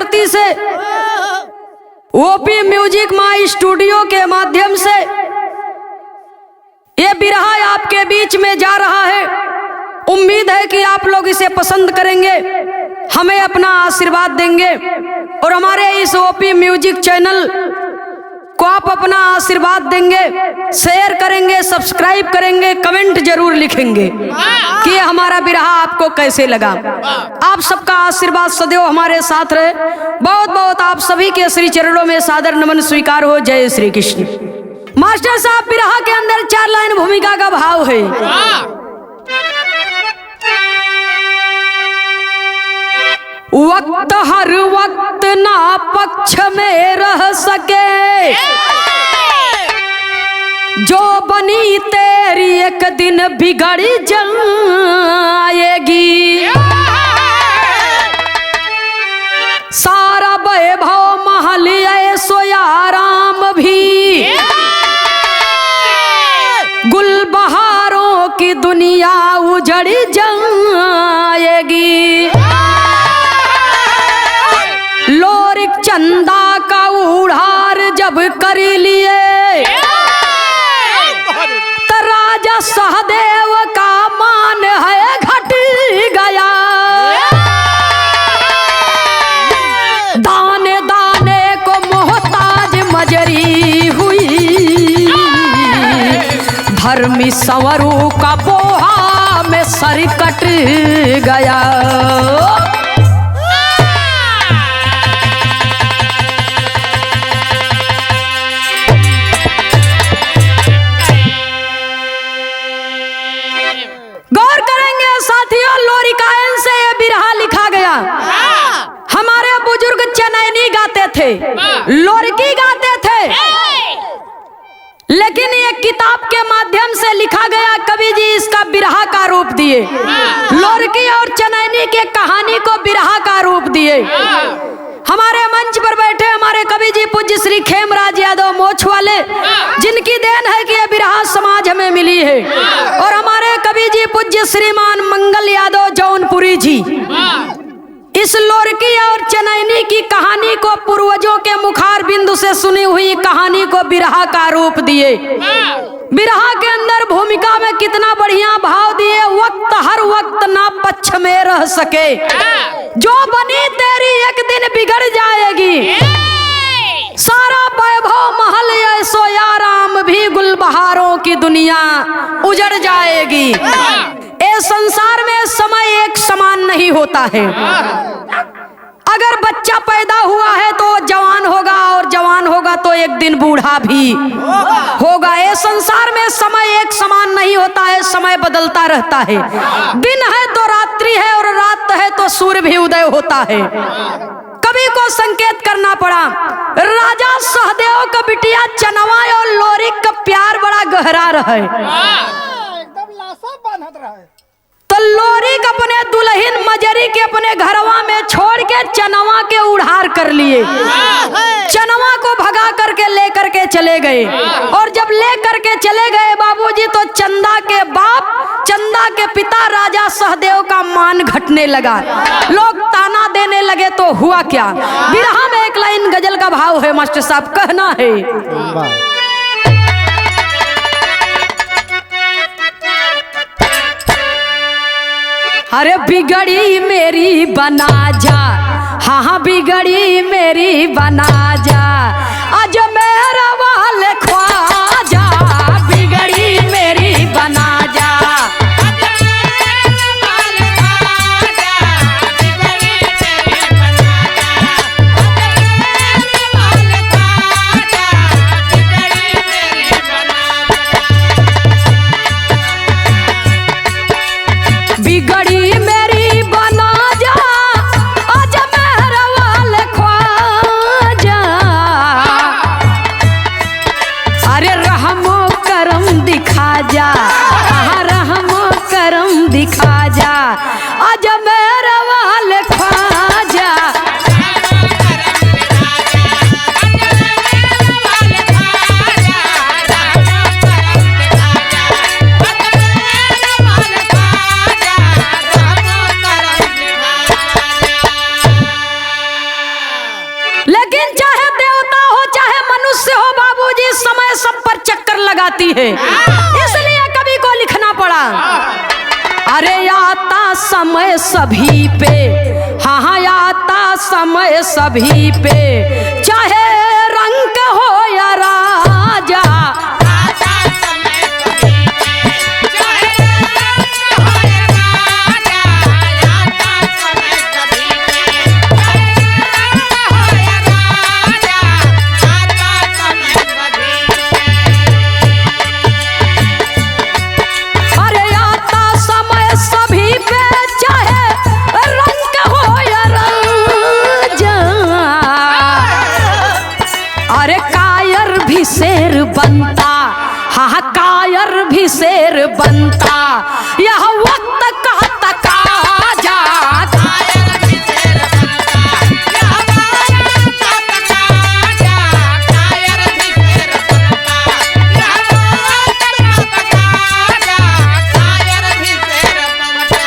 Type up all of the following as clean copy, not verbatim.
धरती से ओपी म्यूजिक माई स्टूडियो के माध्यम से ये बिरहा आपके बीच में जा रहा है। उम्मीद है कि आप लोग इसे पसंद करेंगे, हमें अपना आशीर्वाद देंगे और हमारे इस ओपी म्यूजिक चैनल को आप अपना आशीर्वाद देंगे, शेयर करेंगे, सब्सक्राइब करेंगे, कमेंट जरूर लिखेंगे कि हमारा बिरहा आपको कैसे लगा। आप सबका आशीर्वाद सदैव हमारे साथ रहे। बहुत बहुत आप सभी के श्री चरणों में सादर नमन स्वीकार हो। जय श्री कृष्ण। मास्टर साहब, बिरहा के अंदर 4 लाइन भूमिका का भाव है। वक्त हर वक्त ना पक्ष में रह सके, जो बनी तेरी एक दिन बिगड़ जाएगी। सारा वैभव महल ऐसो आराम भी, गुलबहारों की दुनिया उजड़ जाएगी। लोरिक चंदा का उड़ार जब कर लिए, तो राजा सहदेव का मान है घट गया। दाने दाने को मोहताज मजरी हुई, धर्मी संवरू का पोहा में सर कट गया। गौर करेंगे साथियों, लोरिकायन से ये बिरहा लिखा गया। हमारे बुजुर्ग चनैनी गाते थे, लोरिकी गाते थे, लेकिन ये किताब के माध्यम से लिखा गया। कवि जी इसका बिरहा का रूप दिए, लोरिकी और चनैनी के कहानी को बिरहा का रूप दिए। हमारे मंच पर बैठे हमारे कवि जी पूज्य श्री खेमराज यादव मोछ वाले, जिनकी देन है कि यह बिरहा समाज हमें मिली है। और हमारे कवि जी पूज्य श्रीमान मंगल यादव जौनपुरी जी इस लोरिकी और चनैनी की कहानी को पूर्वजों के मुखार बिंदु से सुनी हुई कहानी को बिरहा का रूप दिए। बिरहा के अंदर भूमिका में कितना बढ़िया भाव दिए। वक्त हर वक्त ना पक्ष में रह सके, जो बनी तेरी एक दिन बिगड़ जाएगी। सारा वैभव महल ऐसो आराम भी, गुलबहारों की दुनिया उजड़ जाएगी। इस संसार में समय एक समान नहीं होता है। अगर बच्चा पैदा हुआ है तो जवान होगा, और जवान होगा तो एक दिन बूढ़ा भी होगा। इस संसार में समय एक समान नहीं होता है, समय बदलता रहता है। दिन है तो रात्रि है, और रात है तो सूर्य भी उदय होता है। कवि को संकेत करना पड़ा। राजा सहदेव का बिटिया चनवा और लोरिक का प्यार बड़ा गहरा रहा है। एकदम लाशा बांधत रहा है। तो लोरिक अपने दुल्हन मजरी के अपने घरवा में छोड़ के चनवा के उड़ार कर लिए। चनवा को भगा करके लेकर के चले गए, और जब लेकर के चले गए बाबूजी, तो चंदा के बाप, चंदा के पिता राजा सहदेव का मान घटने लगा। लोग ताना देने लगे। तो हुआ क्या? बिरहा में एक लाइन गजल का भाव है मास्टर साहब, कहना है। अरे बिगड़ी मेरी बना जा, हाँ हाँ बिगड़ी मेरी बना जा, आज मेरा वाले ख्वाजा, बिगड़ी मेरी बना जा। बिगड़ी मेरी बना जा, आज मेरा वाले ख्वाजा, लगाती है, इसलिए कवि को लिखना पड़ा। अरे आता समय सभी पे, हाँ आता समय सभी पे, चाहे रंग हो या राजा। शेर बनता, हाँ कायर भी शेर बनता, यह वक्त का तकाजा। कायर भी शेर बनता, यह वक्त का तकाजा। कायर भी शेर बनता, यह वक्त का तकाजा। कायर भी शेर बनता।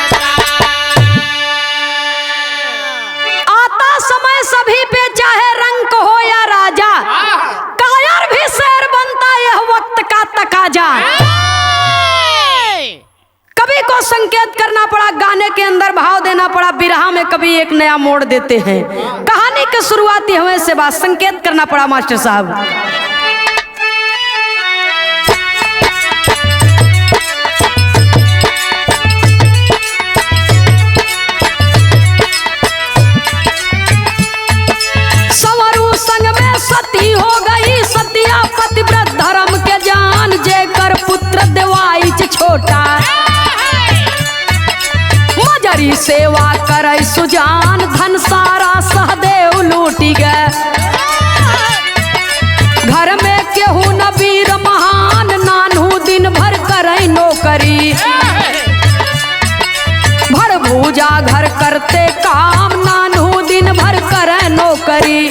आता समय सभी पे, चाहे रंक हो या राजा, तकाजा। कवि को संकेत करना पड़ा, गाने के अंदर भाव देना पड़ा। बिरहा में कभी एक नया मोड़ देते हैं। कहानी की शुरुआती हमें से बात संकेत करना पड़ा मास्टर साहब। संवरू संग में सती हो गई, सतिया पतिव्रत धर्म के जान, जेकर पुत्र देवाइच छोटा, मजरी सेवा करे सुजान, धन सारा सहदेव लूटी गए। घर में केहू न वीर महान, नानू दिन भर करे नौकरी, भर भूजा घर करते काम, नानू दिन भर करे नौकरी।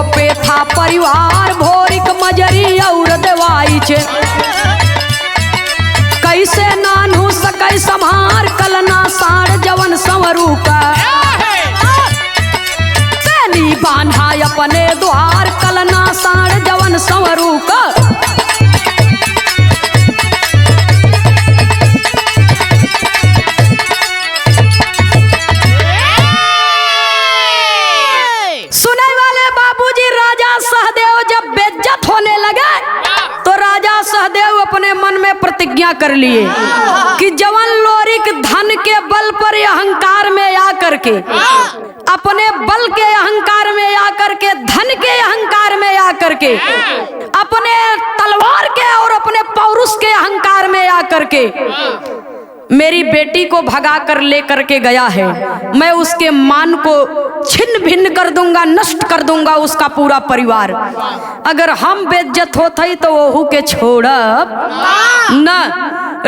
पे था परिवार भोरिक मजरी और देवाइच, कैसे नानू सकै संभार, कलना साड़ जवन संवरू का, पहली बांधा अपने द्वार, कलना साड़ जवन संवरू का। अपने मन में प्रतिज्ञा कर लिए कि जवन लोरिक धन के बल पर अहंकार में आकर के, अपने बल के अहंकार में आकर के, धन के अहंकार में आकर के, अपने तलवार के और अपने पौरुष के अहंकार में आकर के मेरी बेटी को भगा कर लेकर के गया है, मैं उसके मान को छिन्न भिन्न कर दूंगा, नष्ट कर दूंगा उसका पूरा परिवार। अगर हम बेइज्जत होते तो वहू के छोड़ब न।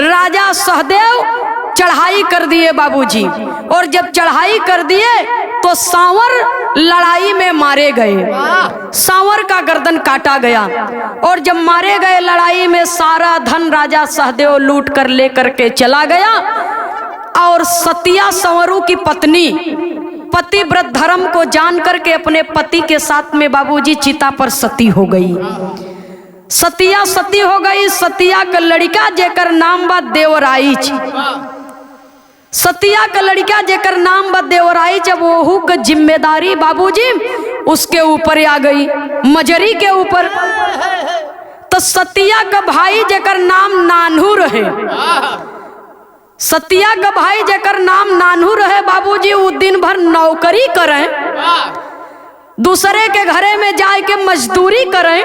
राजा सहदेव चढ़ाई कर दिए बाबूजी, और जब चढ़ाई कर दिए तो सांवर लड़ाई में मारे गए, सांवर का गर्दन काटा गया। और जब मारे गए लड़ाई में सारा धन राजा सहदेव लूट कर लेकर के चला गया। और सतिया संवरू की पत्नी पतिव्रत धर्म को जान करके अपने पति के साथ में बाबूजी चिता पर सती हो गई। सतिया सती हो गई। सतिया का लड़का जेकर नाम बा देवराइच, सतिया का लड़का जेकर नाम बा देवराइच, जब वहू का जिम्मेदारी बाबूजी उसके ऊपर आ गई, मजरी के ऊपर। तो सतिया का भाई जेकर नाम नानू रहे, सतिया का भाई जेकर नाम नानू रहे बाबूजी, वो दिन भर नौकरी करें, दूसरे के घरे में जाए के मजदूरी करें,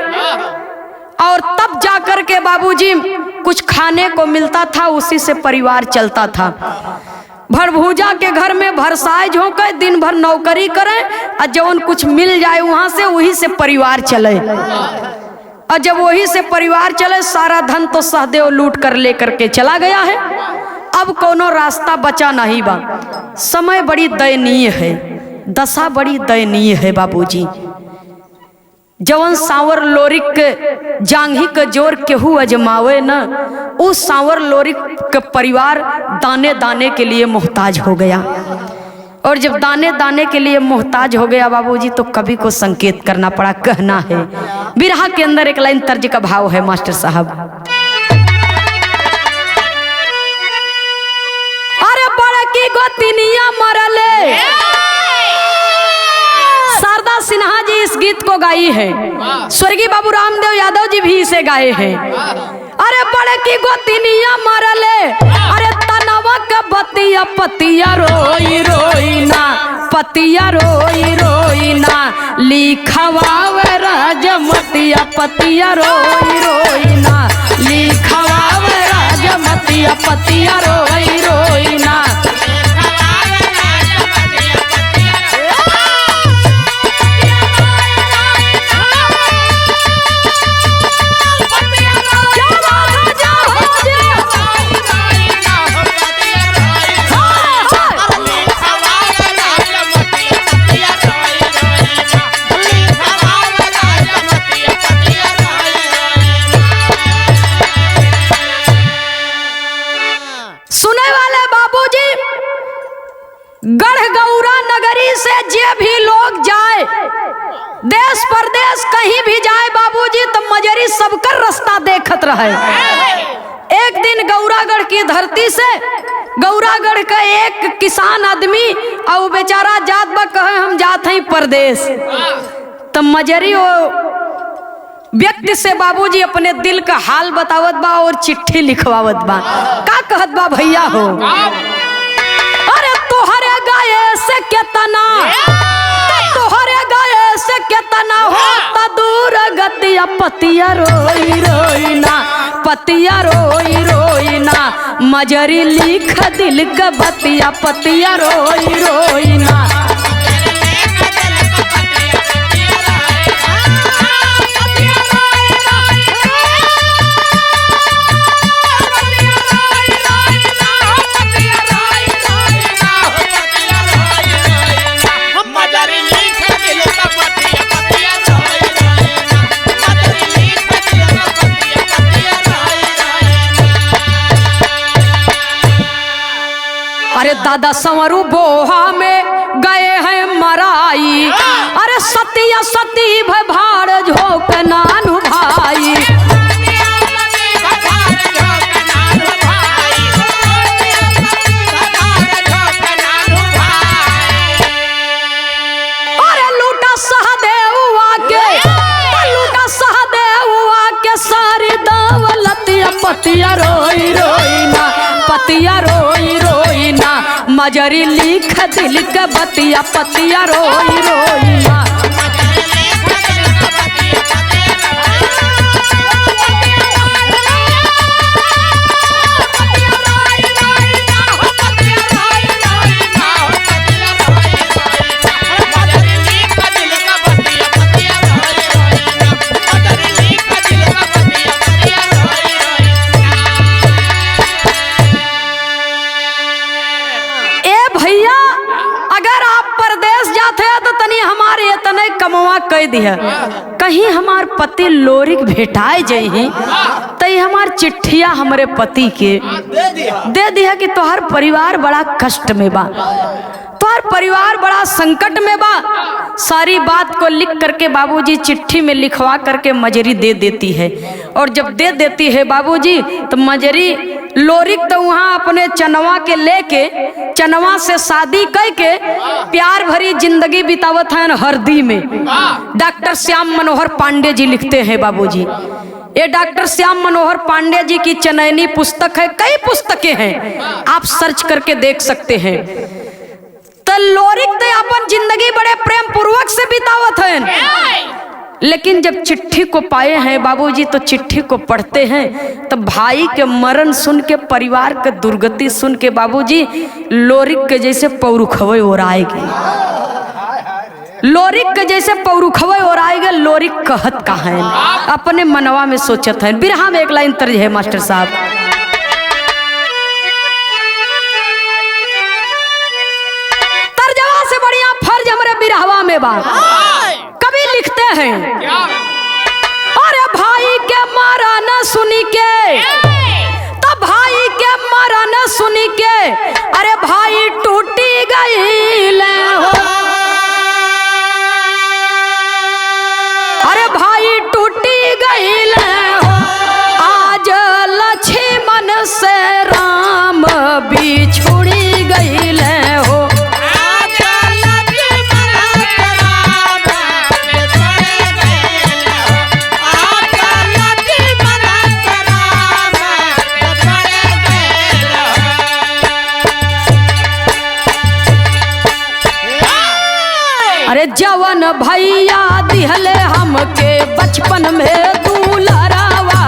और तब जाकर के बाबूजी कुछ खाने को मिलता था, उसी से परिवार चलता था। भरभूजा के घर में भरसाए झोंके, दिन भर नौकरी करें, और जवन कुछ मिल जाए वहां से वही से परिवार चले। और जब वही से परिवार चले, सारा धन तो सहदेव लूट कर लेकर के चला गया है। अब कोनो रास्ता बचा नहीं बा। समय बड़ी दयनीय है, दशा बड़ी दयनीय है बाबूजी। जवन सांवर लोरिक के जांघी के जोर केहू अजमावे न, उस सांवर लोरिक के परिवार दाने दाने के लिए मोहताज हो गया। और जब दाने दाने के लिए मोहताज हो गया बाबूजी, तो कवि को संकेत करना पड़ा, कहना है। बिरहा के अंदर एक लाइन तर्ज का भाव है मास्टर साहब। अरे बड़की गोतिनिया मरले, शारदा सिन्हा जी इस गीत को गाई है, स्वर्गीय बाबू रामदेव यादव जी भी इसे गाए हैं। अरे बड़की गोतिनिया मरले, अरे तनवा का बतिया पतिया रोई रोई ना, पतिया रोई रोई ना, लिखवावे राजमतिया पतिया रोई रोई ना, लिखवावे राजमतिया पतिया रोई रोई ना। गढ़गौरा नगरी से जे भी लोग जाए, देश परदेश कहीं भी जाए बाबूजी, तो मजरी सबकर रास्ता देखत रहे। एक दिन गौरागढ़ की धरती से, गौरागढ़ का एक किसान आदमी और बेचारा जात बा, कहे हम जात हैं परदेश। तो मजरी वो व्यक्ति से बाबूजी अपने दिल का हाल बतावत बा और चिट्ठी लिखवावत बा। का कहत बा भैया हो, अरे तोहरे गाये से केतना, तोहरे गाये से केतना हो त दूर गतिया पतिया रोई रोई ना, पतिया रोई रोई ना, मजरी लिख दिल का बतिया पतिया रोई रोई ना। अरे दादा संवरू बोहा में गए हैं मराई, अरे सतिया सती भाड़ झोंक नानु भाई। अरे लूटा सहदेव आके, लूटा सहदेव आके सारी दौलतिया पतिया रोई रोई ना, पतिया रोई रोई ना, मजरी लिख दिल का बतिया पतिया रोई रोई ना। कमवा कह दिया, कहीं हमार पति लोरिक भेटाए जाही, तई हमार चिट्ठिया हमारे पति के दे दिया कि तोहर परिवार बड़ा कष्ट में बा, तोहर परिवार बड़ा संकट में बा। सारी बात को लिख करके बाबूजी चिट्ठी में लिखवा करके मजरी दे देती है। और जब दे देती है बाबूजी, तो मजरी लोरिक तो वहाँ अपने चनवा के लेके, चनवा से शादी करके प्यार भरी जिंदगी बितावत है हरदी में। डॉक्टर श्याम मनोहर पांडे जी लिखते हैं बाबूजी, ये डॉक्टर श्याम मनोहर पांडे जी की चनैनी पुस्तक है, कई पुस्तकें हैं, आप सर्च करके देख सकते हैं। तो लोरिक तो अपन जिंदगी बड़े प्रेम पूर्वक से बितावत है, लेकिन जब चिट्ठी को पाए हैं बाबूजी, तो चिट्ठी को पढ़ते हैं तो भाई के मरण सुन के, परिवार के दुर्गति सुन के बाबूजी लोरिक के जैसे पौरुखवे और आएगी। लोरिक के जैसे पौरुखवे और आएगा, लोरिक कहत का है अपने मनवा में सोचत है। बिरहा में एक लाइन तर्ज है मास्टर साहब, तर्जवा से बढ़िया फर्ज हमारे बिरहवा में बा। कभी लिखते हैं, अरे भाई के मारा न सुनी के, तब भाई के मारा न सुनी के, अरे भाई टूटी गई ले हो, अरे भाई टूटी गई ले हो, आज लक्ष्मण से राम बिछुड़ी गई ले हो, अरे जवन भैया दिहले हमके बचपन में दुलरावा,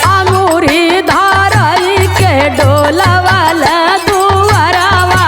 अंगूरी धाराई के डोलावाला दुआरावा,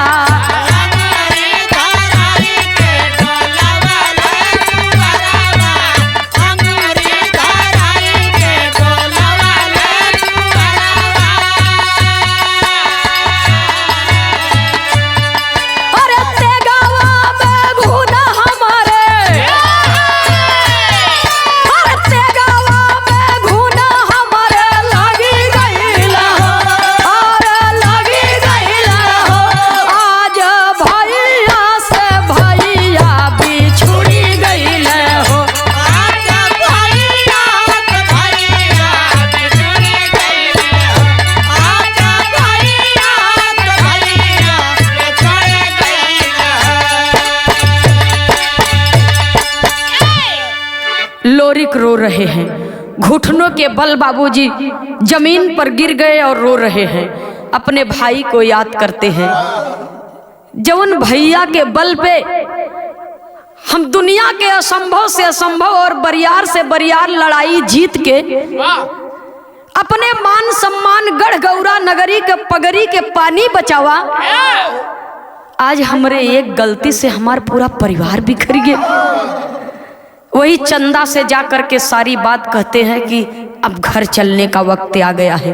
लोरिक रो रहे हैं, घुटनों के बल बाबूजी जमीन पर गिर गए और रो रहे हैं, अपने भाई को याद करते हैं। जवन भैया के बल पे हम दुनिया के असंभव से असंभव और बरियार से बरियार लड़ाई जीत के अपने मान सम्मान गढ़ गौरा नगरी के पगड़ी के पानी बचावा, आज हमरे एक गलती से हमारा पूरा परिवार बिखर गया। वही चंदा से जा करके सारी बात कहते हैं कि अब घर चलने का वक्त आ गया है,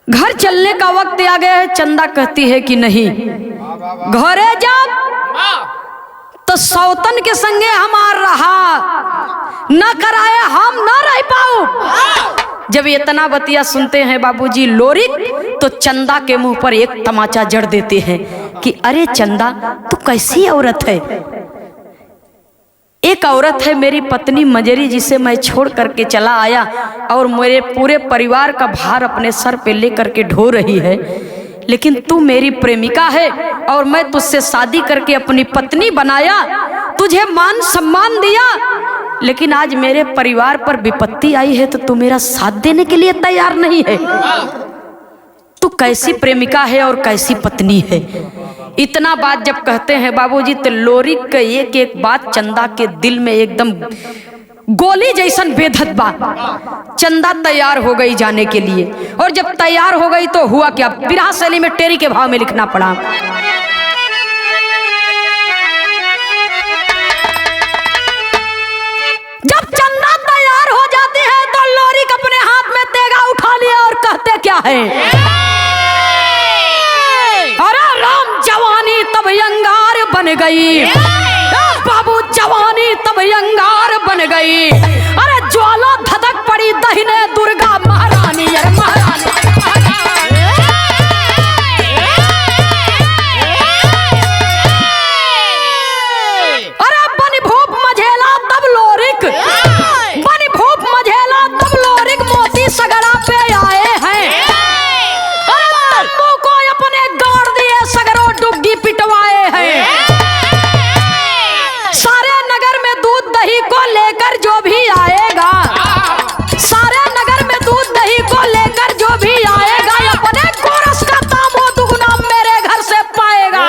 घर चलने का वक्त आ गया है। चंदा कहती है कि नहीं, घरे जब तो सौतन के संगे हमार रहा न कराए हम न रह पाऊ। जब इतना बतिया सुनते हैं बाबूजी लोरिक, तो चंदा के मुंह पर एक तमाचा जड़ देते हैं कि अरे चंदा, तू कैसी औरत है? एक औरत है मेरी पत्नी मजरी, जिसे मैं छोड़ करके चला आया और मेरे पूरे परिवार का भार अपने सर पे लेकर के ढो रही है, लेकिन तू मेरी प्रेमिका है और मैं तुझसे शादी करके अपनी पत्नी बनाया, तुझे मान सम्मान दिया, लेकिन आज मेरे परिवार पर विपत्ति आई है तो तू मेरा साथ देने के लिए तैयार नहीं है। तू कैसी प्रेमिका है और कैसी पत्नी है? इतना बात जब कहते हैं बाबूजी, तो लोरिक का एक एक बात चंदा के दिल में एकदम गोली जैसन बेधत बा। चंदा तैयार हो गई जाने के लिए, और जब तैयार हो गई तो हुआ क्या? बिरहा शैली में टेरी के भाव में लिखना पड़ा। जब चंदा तैयार हो जाती है तो लोरिक अपने हाथ में तेगा उठा लिया और कहते क्या है? अरे राम, जवानी तब अंगार बन गई, बाबू जवानी तब अंगार बन गई, अरे ज्वाला धधक पड़ी दहिने दुर्गा महारानी, अरे महारानी। अरे बन भूप मझेला तब लोरिक, बन भूप मझेला तब लोरिक मोती सगड़ा पे आए हैं। अरे तंबू को अपने गाड़ दिए, सगरों डुग्गी पिटवाए हैं। सारे नगर में दूध दही को लेकर जो भी आएगा, सारे नगर में दूध दही को लेकर जो भी आएगा, अपने गोरस का दामो दुगना मेरे घर से पाएगा।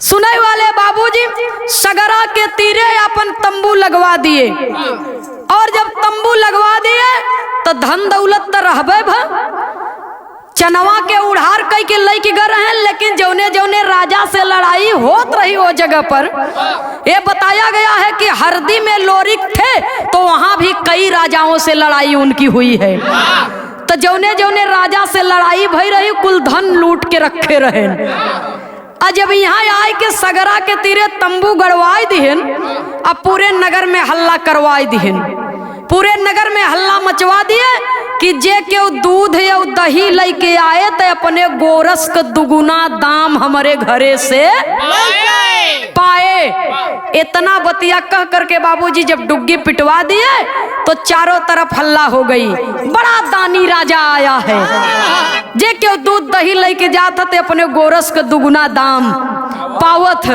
सुने वाले बाबूजी सगरा के तीरे अपन तंबू लगवा दिए, और जब तंबू लगवा दिए तो धन दौलत तो रहबे भा, चनवा के उड़ार कई के लई के गर हैं। लेकिन जौने जौने राजा से लड़ाई होत रही वो जगह पर ये बताया गया है कि हरदी में लोरिक थे तो वहां भी कई राजाओं से लड़ाई उनकी हुई है। तो जौने जौने राजा से लड़ाई भई रही कुल धन लूट के रखे रहे। और जब यहाँ आए के सगरा के तीरे तंबू गड़वाई दिहन, अब पूरे नगर में हल्ला करवाई दिहन, पूरे नगर में हल्ला मचवा दिए कि जे केउ दूध या दही लेके आए तो अपने गोरस का दुगुना दाम हमारे घरे से पाए। इतना बतिया कह करके बाबूजी जब डुग्गी पिटवा दिए तो चारों तरफ हल्ला हो गई, बड़ा दानी राजा आया है, जे केउ दूध दही लेके जाता तो अपने गोरस का दुगुना दाम पावत।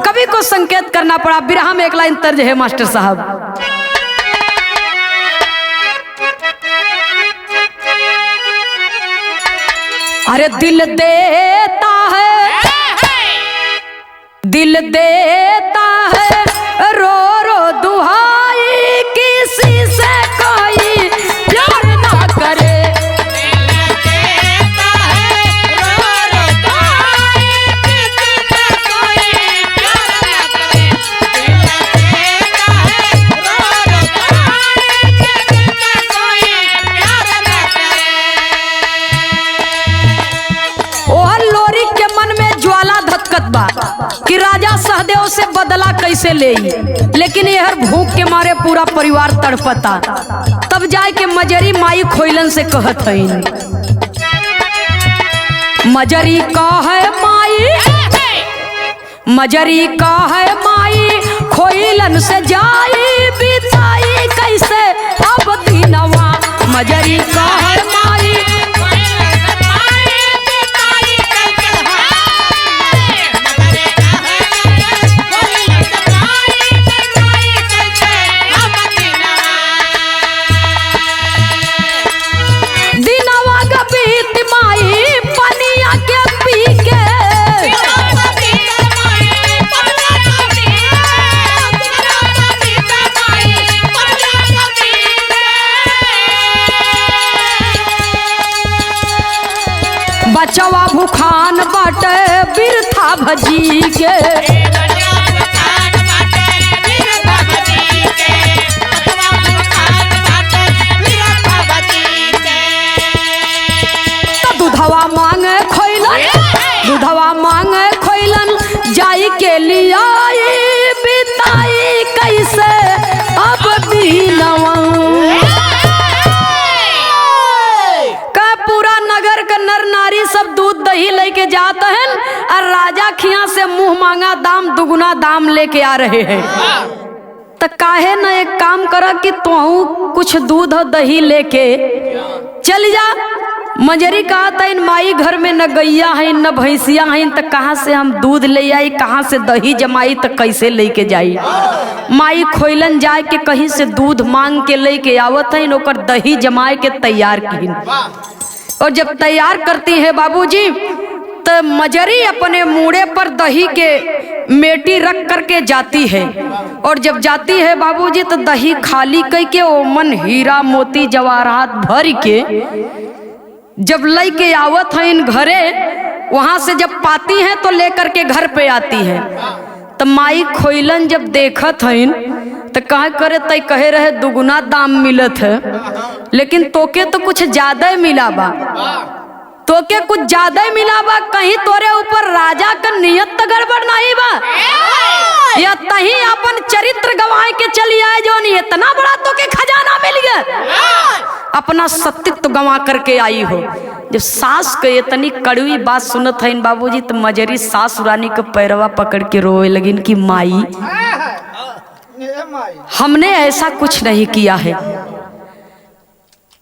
कवि को संकेत करना पड़ा। बिरहा में एक लाइन तर्ज है मास्टर साहब, अरे दिल देता है, दिल देता है, रो रो दुहाई, किसी से कोई प्यार ना करे। कि राजा सहदेव से बदला कैसे ले, लेकिन यह भूख के मारे पूरा परिवार तड़पता। तब जाए के मजरी माई खोइलन से कहत हईन, मजरी का है माई, मजरी का है माई, खोइलन से जाई बिताई कैसे अब दिनवा। मजरी का है माई, बचवा भूखान बाटे बिरथा भजी के, दूधवा मांगे खोइलन, दूधवा मांगे खोइलन, जाई के लिया बिताई कैसे अब दिनवा। पूरा नगर का नर नारी सब दूध दही लेके जाते हैं और राजा खिया से मुंह मांगा दाम दुगुना दाम लेके आ रहे हैं। तो काहे न एक काम करा कि तू कुछ दूध और दही लेके चल जा। मजरी कहा था इन माई घर में न गैया है न भैंसिया है, तो कहाँ से हम दूध ले आई, कहाँ से दही जमाई, तो कैसे लेके जाई। माई खोइलन जाए के कहीं से दूध मांग के लेके आवत है, ओकर दही जमाए के तैयार की। और जब तैयार करती है बाबूजी तो मजरी अपने मूड़े पर दही के मेटी रख करके जाती है। और जब जाती है बाबूजी तो दही खाली कई के ओमन हीरा मोती जवाहरात भर के जब लई के आवत है इन घरे, वहां से जब पाती हैं तो लेकर के घर पे आती है। तो माई खोइलन जब देखत हईन तो कहे करे तय कहे रहे दुगुना दाम मिलत है, लेकिन तोके तो कुछ ज्यादा मिला बा, तोके कुछ ज्यादा मिला बा, कहीं तोरे ऊपर राजा का नियत तो गड़बड़ नहीं बा, या तही अपन चरित्र गवाए के चली आए जो नहीं इतना बड़ा तोके खजाना मिल गया, अपना सत्य गंवा करके आई हो। जब सास के इतनी कड़वी बात सुनत है इन बाबूजी तो मजरी सास रानी के पैरवा पकड़ के रोए लगिन कि माई हमने ऐसा कुछ नहीं किया है,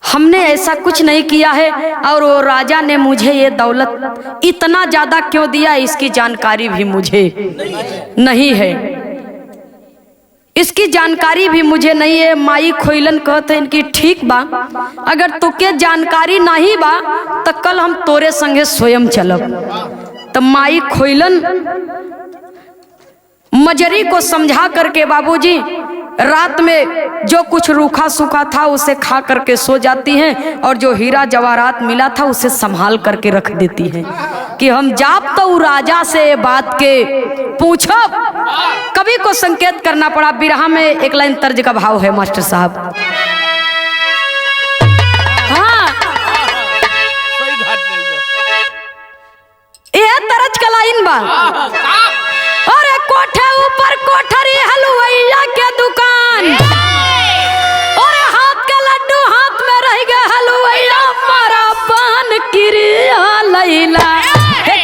हमने ऐसा कुछ नहीं किया है, और वो राजा ने मुझे ये दौलत इतना ज्यादा क्यों दिया इसकी जानकारी भी मुझे नहीं है, इसकी जानकारी भी मुझे नहीं है। माई खोइलन कहते हैं कि ठीक बा, अगर तुके जानकारी नहीं बा तो कल हम तोरे संगे स्वयं चलब। तो माई खोइलन मजरी को समझा करके बाबूजी रात में जो कुछ रूखा सूखा था उसे खा करके सो जाती हैं और जो हीरा जवाहरात मिला था उसे संभाल करके रख देती हैं कि हम जाप तो राजा से बात के पूछो। कवि को संकेत करना पड़ा। बिरहा में एक लाइन तर्ज का भाव है मास्टर साहब। हाँ ये तर्ज का लाइन बा। अरे कोठे ऊपर कोठरी हलवैया के दुकान, और हाथ के लड्डू हाथ में रह गए हलवैया मारा पान किरिया लैला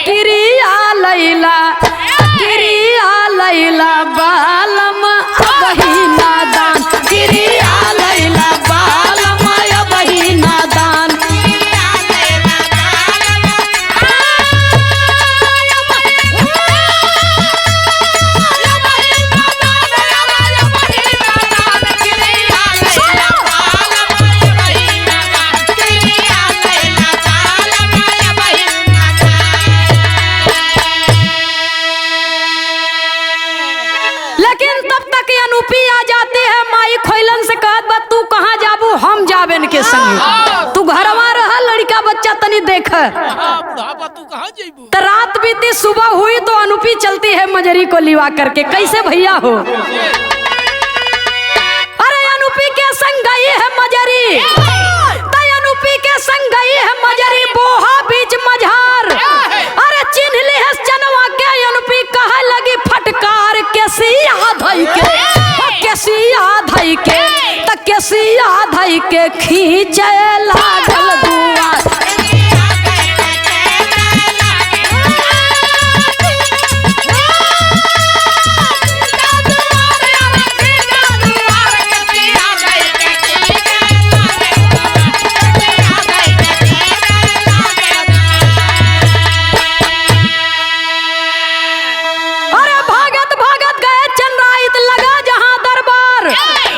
किरिया लैला किरिया लैला बालम बही नादान किरिया लैला बालम बही नादान। के संग तू घरवा रहा लड़का बच्चा तनी देख। तो रात बीती सुबह हुई तो अनुपी चलती है मजरी को लिवा करके। कैसे भैया हो? अरे अनुपी के संग गई है मजरी, तो अनुपी के संग गई है मजरी बोहा बीच मझार। अरे चिन्ह ली है चनवा के अनुपी कहे लगी फटकार केसिया धई के केसिया धई के केसिया धई के खींचे लागल दुआर। अरे भागत भागत गए चंद्राइत लगा जहां दरबार।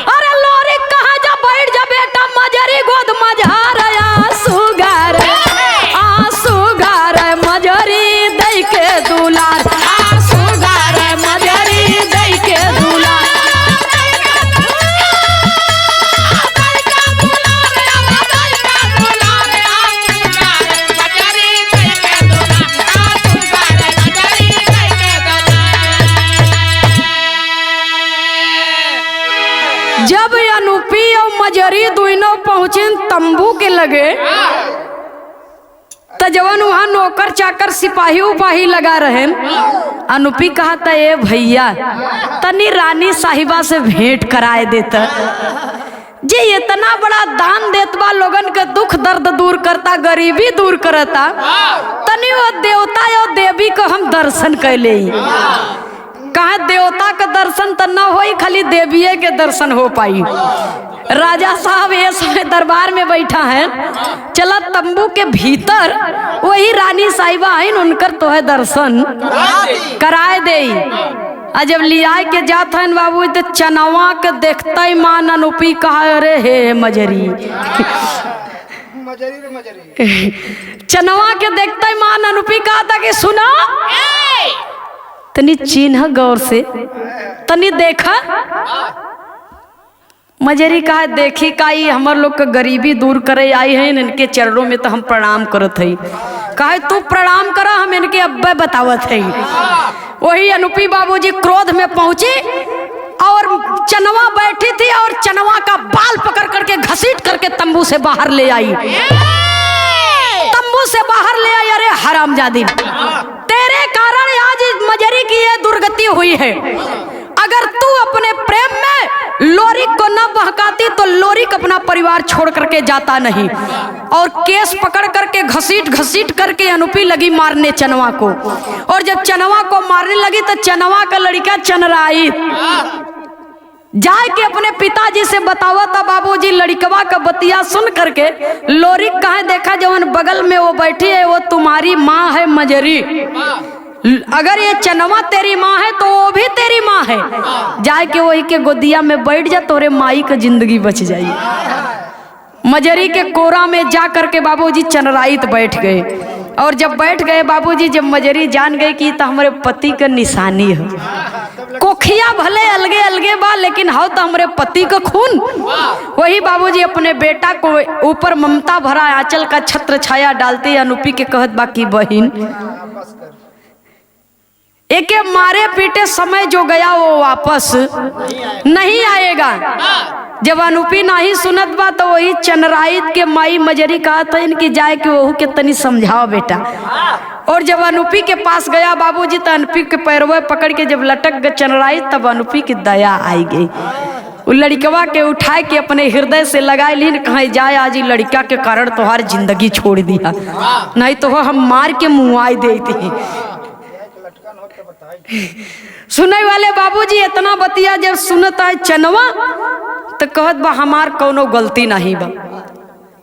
अरे लोरी कहा जा बैठ जा बेटा मजरी गोद मझार आंसू गार मजरी दई के दुलार आंसू गार मजरी दई के दुलार। जब अनुपी और मजरी दोनों पहुंचे तंबू के लगे तो जवन वहां नौकर चाकर सिपाही उपाही लगा रहे। अनुपी कहा था ए भैया तनी रानी साहिबा से भेंट कराए देता जी, इतना बड़ा दान देतबा लोगन के दुख दर्द दूर करता गरीबी दूर करता, तनी वो देवता और देवी को हम दर्शन कैले। कहा देवता का दर्शन तो न हो खाली देवीए के दर्शन हो पाई। राजा साहब ये समय दरबार में बैठा है, चला तंबू के भीतर वही रानी साहिबा है उनकर तो है दर्शन कराए दे। जब लिया के जात है बाबू तो चनवा के देखता ही मान अनुपी कहा अरे हे मजरी चनवा के देखता ही मान अनुपी कहा था कि सुना तनी चिन्ह गौर से तनी देखा। मजरी कहा देखी का हमर लोग के गरीबी दूर करे आई है, इनके चरणों में तो हम प्रणाम करत है। कहे तू प्रणाम करा हम इनके अब्बे बतावत है। वही अनुपी बाबूजी क्रोध में पहुंची और चनवा बैठी थी और चनवा का बाल पकड़ करके घसीट करके तंबू से बाहर ले आई। तंबू से बाहर ले आई। अरे हरामजादी तेरे कारण आज मजरी की ये दुर्गति हुई है। अगर तू अपने प्रेम में लोरिक को न बहकाती तो लोरिक अपना परिवार छोड़ करके जाता नहीं। और केस पकड़ करके घसीट घसीट करके अनुपी लगी मारने चनवा को। और जब चनवा को मारने लगी तो चनवा का लड़का चनराई जाए के अपने पिताजी से बतावा था बाबूजी लड़कवा का बतिया सुन करके लोरिक कहे देखा जवन बगल में वो बैठी है वो तुम्हारी माँ है मजरी। अगर ये चनवा तेरी माँ है तो वो भी तेरी माँ है। जाए के वही के गोदिया में बैठ जा तोरे माई का जिंदगी बच जाई। मजरी के कोरा में जा करके बाबूजी चनराइत बैठ गए। और जब बैठ गए बाबूजी जब मजरी जान गए कि तो हमारे पति का निशानी है कोखिया भले अलगे अलगे बा लेकिन हो तो हमरे पति का खून। वही बाबूजी अपने बेटा को ऊपर ममता भरा आंचल का छत्र छाया डालते अनुपी के कहत बाकी बहिन एक मारे पीटे समय जो गया वो वापस नहीं आएगा। जब अनुपी नहीं सुनत बा तो वही चनराइत के माई मजरी कहा था इनकी जाए कि वहू के तनी समझाओ बेटा। और जब अनुपी के पास गया बाबूजी तो अनुपी के पैरवे पकड़ के जब लटक गए चनराइत तब अनुपी की दया आई गई। वो लड़कवा के उठाए के अपने हृदय से लगाए लीन कहीं जाए आज लड़का के कारण तुम्हारी जिंदगी छोड़ दिया नहीं तो हम मार के मुआई देती। सुने वाले बाबूजी इतना बतिया जब सुनता है चनवा तो कहत बा हमार कोनो गलती नहीं बा,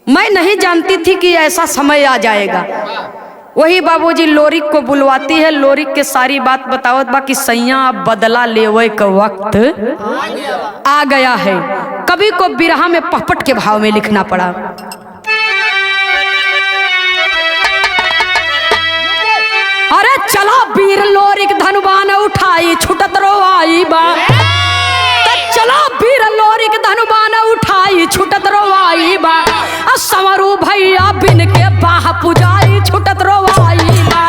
मैं नहीं जानती थी कि ऐसा समय आ जाएगा। वही बाबूजी लोरिक को बुलवाती है, लोरिक के सारी बात बतावत बा कि सैया अब बदला लेवे का वक्त आ गया है। कवि को बिरहा में पहपट के भाव में लिखना पड़ा। अरे चला वीर लोरिक धनुबान उठाई छुटत रोवाई बा, चला वीर लोरिक धनुबान उठाई छुटत रोवाई बा, समरू भैया बिन के बाह पुजाई छुटत रोवाई बा।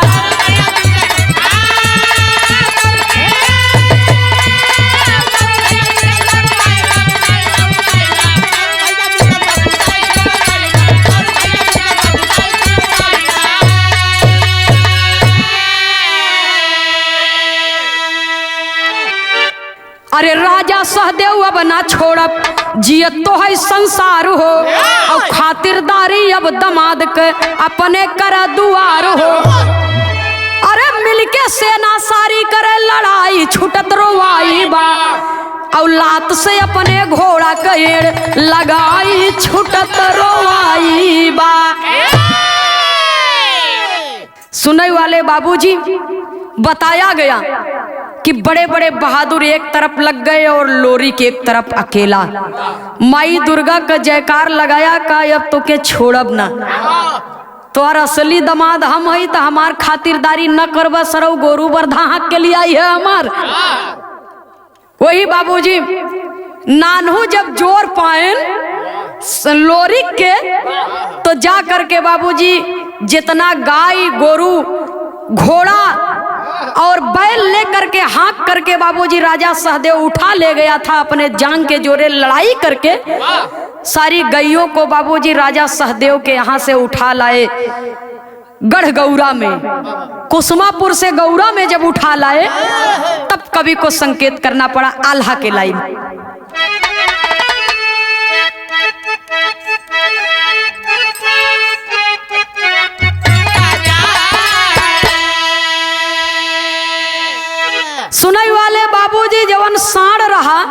अरे राजा सहदेव अब ना छोड़ब जियत तो है संसार हो और खातिरदारी अब दमाद के अपने कर दुआर हो। अरे मिलके सेना सारी करे लड़ाई छुटत रोवाई बा और लात से अपने घोड़ा कहेड़ लगाई छुटत रोवाई बा। सुनने वाले बाबूजी बताया गया कि बड़े बड़े बहादुर एक तरफ लग गए और लोरिक एक तरफ अकेला। माई दुर्गा का जयकार लगाया का अब तो के छोड़ब ना, तो असली दमाद हम है तो हमार खातिरदारी न करबा सरौ गोरू बरधा के लिए आई है हमार। वही बाबूजी नानहू जब जोर पाए लोरिक के तो जा करके बाबूजी जितना गाय गोरू घोड़ा और बैल लेकर के हाँक करके बाबूजी राजा सहदेव उठा ले गया था अपने जांग के जोरे लड़ाई करके। सारी गैयों को बाबूजी राजा सहदेव के यहाँ से उठा लाए गढ़ गौरा में, कुसुमापुर से गौरा में जब उठा लाए तब कवि को संकेत करना पड़ा आल्हा के लाइन। सुनाई वाले बाबूजी जवन साड़ रहा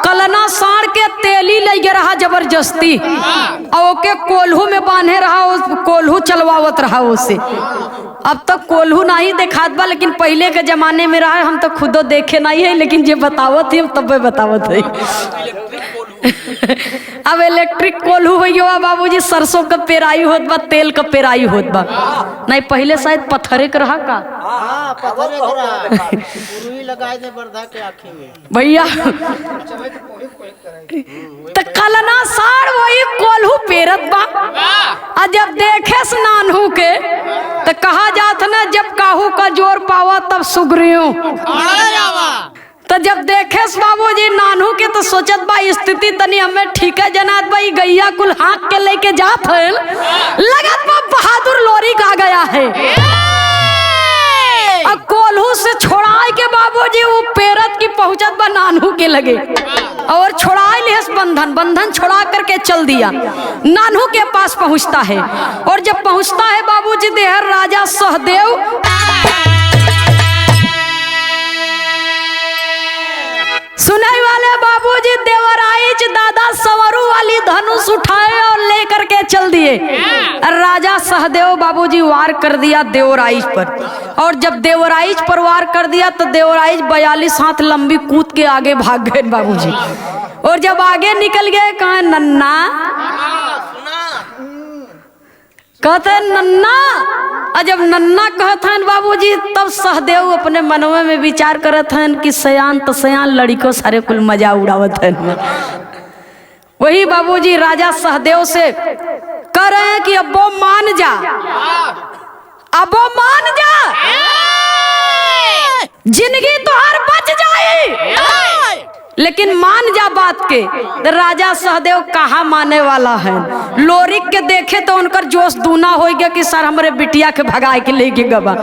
कलना साड़ के तेली लगे रहा जबरदस्ती और ओके कोल्हू में बांधे रहा, कोल्हू चलवावत रहा उसे। अब तक कोल्हू नहीं देखात बा लेकिन पहले के जमाने में रहा, हम तो खुदो देखे नहीं है लेकिन जे बतावत है तब बतावत है। अब इलेक्ट्रिक कोल्हू हो गया बाबूजी, सरसों का पेराई होत बा, तेल का पेराई होत बा, नहीं पहले शायद पत्थरे का रहा का भैया। तो कलना साड़ वही कोल्हू पेरत बा। और जब देखे नानहू के तो कहा जात ना जब काहू का जोर पावा तब सुगरियो। तो जब देखे बाबूजी नानहू के तो सोचत बा स्थिति तनी हमें ठीक है जनात भाई गैया कुल हाँक के लेके जात है, लगत बा बहादुर लोरिक आ गया है। अब कोल्हू से छोड़ाए के बाबूजी वो पेरत की पहुंचत बा नानहू के लगे और छोड़ाए लिहस बंधन, बंधन छोड़ा करके चल दिया। नानहू के पास पहुंचता है और जब पहुंचता है बाबूजी देहर राजा सहदेव सुनाई वाले बाबूजी देवराइच दादा सवरू वाली धनुष उठाए और लेकर के चल दिए। राजा सहदेव बाबूजी वार कर दिया देवराइच पर, और जब देवराइच पर वार कर दिया तो देवराइच 42 हाथ लंबी कूद के आगे भाग गए बाबूजी। और जब आगे निकल गए कहा नन्ना कहते नन्ना। और जब नन्ना कहत हन बाबूजी तब सहदेव अपने मनवे में विचार करत हन कि सयान तो सयान लड़को सारे कुल मजा उड़ावत हन। वही बाबूजी राजा सहदेव से कह रहे हैं कि अब वो मान जा, अब वो मान जा, जिंदगी तो हर बच जाए, लेकिन मान जा बात के। तो राजा सहदेव कहाँ माने वाला है। लोरिक के देखे तो उनकर जोश दूना हो गया कि सर हमारे बिटिया के भगाए के लेके गवा।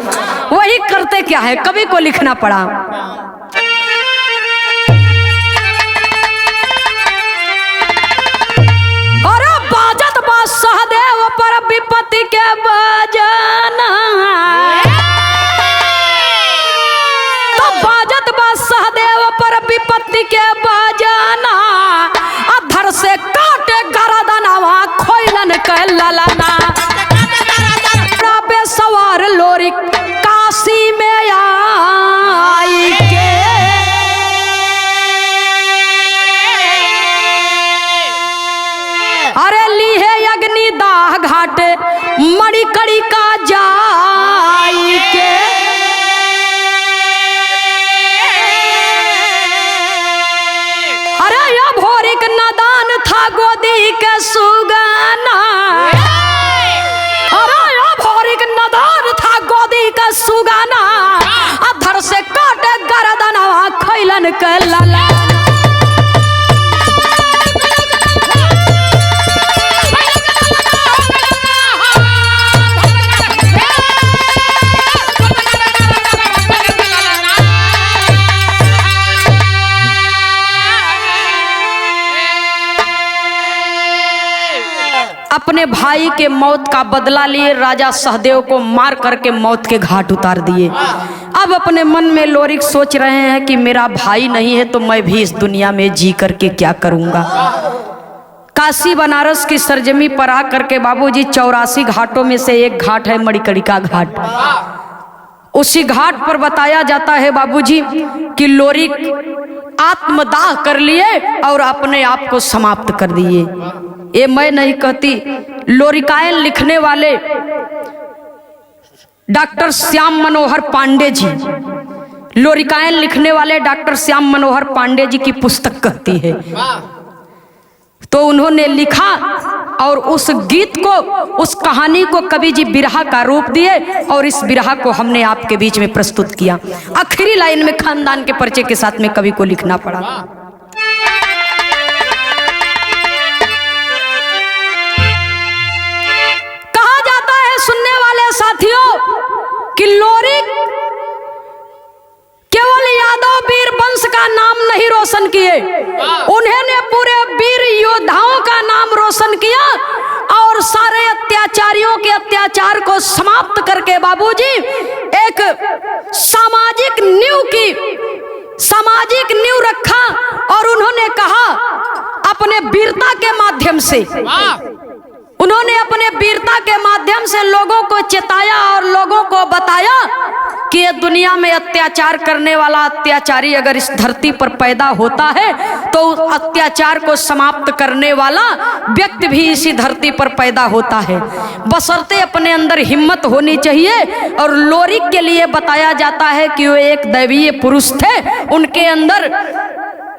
वही करते क्या है, कवि को लिखना पड़ा। और बाजत बा सहदेव पर विपत्ति के बजाना, तो बाजत बा सहदेव पर विपत्ति के बजाना, अधर से काटे गरदनवा खोइलन के ललना। सवार लोरिक काशी में आई के, अरे लीहे अग्नि दाह घाट मड़ी कड़ी का जाई के। अरे या भोरिक नादान था गोदी के सुगाना, अरे या भोरिक नादान था गोदी का सुगाना, अधर से काटे गरदनवा खैलन के लला। अपने भाई के मौत का बदला लिए राजा सहदेव को मार करके मौत के घाट उतार दिए। अब अपने मन में लोरिक सोच रहे हैं कि मेरा भाई नहीं है तो मैं भी इस दुनिया में जी करके क्या करूंगा। काशी बनारस की सरजमी पर आ करके बाबूजी 84 घाटों में से एक घाट है मणिकर्णिका घाट। उसी घाट पर बताया जाता है बाबूजी कि लोरिक आत्मदाह कर लिए और अपने आप को समाप्त कर दिए। ये मैं नहीं कहती, लोरिकायन लिखने वाले डॉक्टर श्याम मनोहर पांडे जी, लोरिकायन लिखने वाले डॉक्टर श्याम मनोहर पांडे जी की पुस्तक कहती है। तो उन्होंने लिखा और उस गीत को, उस कहानी को कवि जी बिरहा का रूप दिए और इस बिरहा को हमने आपके बीच में प्रस्तुत किया। आखिरी लाइन में खानदान के परिचय के साथ में कवि को लिखना पड़ा। कहा जाता है सुनने वाले साथियों कि लोरिक केवल यादव वीर वंश का नाम नहीं रोशन किए, उन्होंने पूरे वीर योद्धाओं का नाम रोशन किया और सारे अत्याचारियों के अत्याचार को समाप्त करके बाबूजी एक सामाजिक नींव रखा। और उन्होंने कहा अपने वीरता के माध्यम से, उन्होंने अपने वीरता के माध्यम से लोगों को चेताया और लोगों को बताया कि ये दुनिया में अत्याचार करने वाला अत्याचारी अगर इस धरती पर पैदा होता है तो उस अत्याचार को समाप्त करने वाला व्यक्ति भी इसी धरती पर पैदा होता है, बशर्ते अपने अंदर हिम्मत होनी चाहिए। और लोरिक के लिए बताया जाता है कि वो एक दैवीय पुरुष थे, उनके अंदर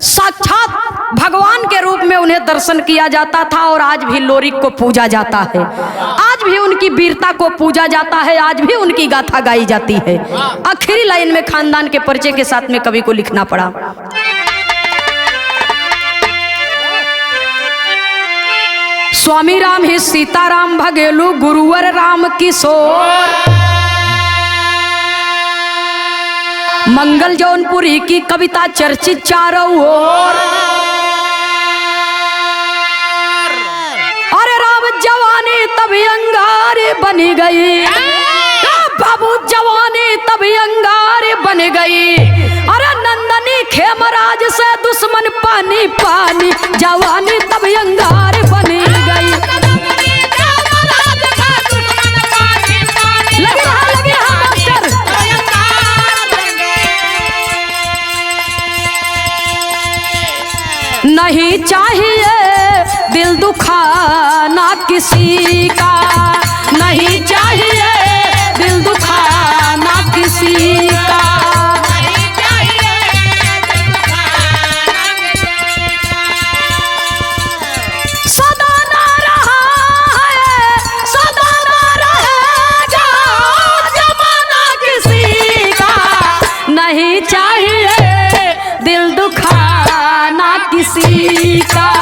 साक्षात भगवान के रूप में उन्हें दर्शन किया जाता था और आज भी लोरिक को पूजा जाता है, आज भी उनकी वीरता को पूजा जाता है, आज भी उनकी गाथा गाई जाती है। आखिरी लाइन में खानदान के परिचय के साथ में कवि को लिखना पड़ा। स्वामी राम ही सीताराम भगेलू गुरुवर राम किशोर, मंगल जौनपुरी की कविता चर्चित चारों ओर। अरे राम जवानी तभी अंगार बनी गई, बाबू जवानी तभी अंगार बन गई। अरे नंदनी खेमराज से दुश्मन पानी पानी, जवानी तभी अंगार बनी गई। लगे रहा मास्टर। नहीं चाहिए दिल दुखाना किसी का, नहीं चाहिए दिल दुखाना किसी का। सदा ना रहा है, सदा ना रहेगा जमाना किसी का। नहीं चाहिए दिल दुखाना किसी का।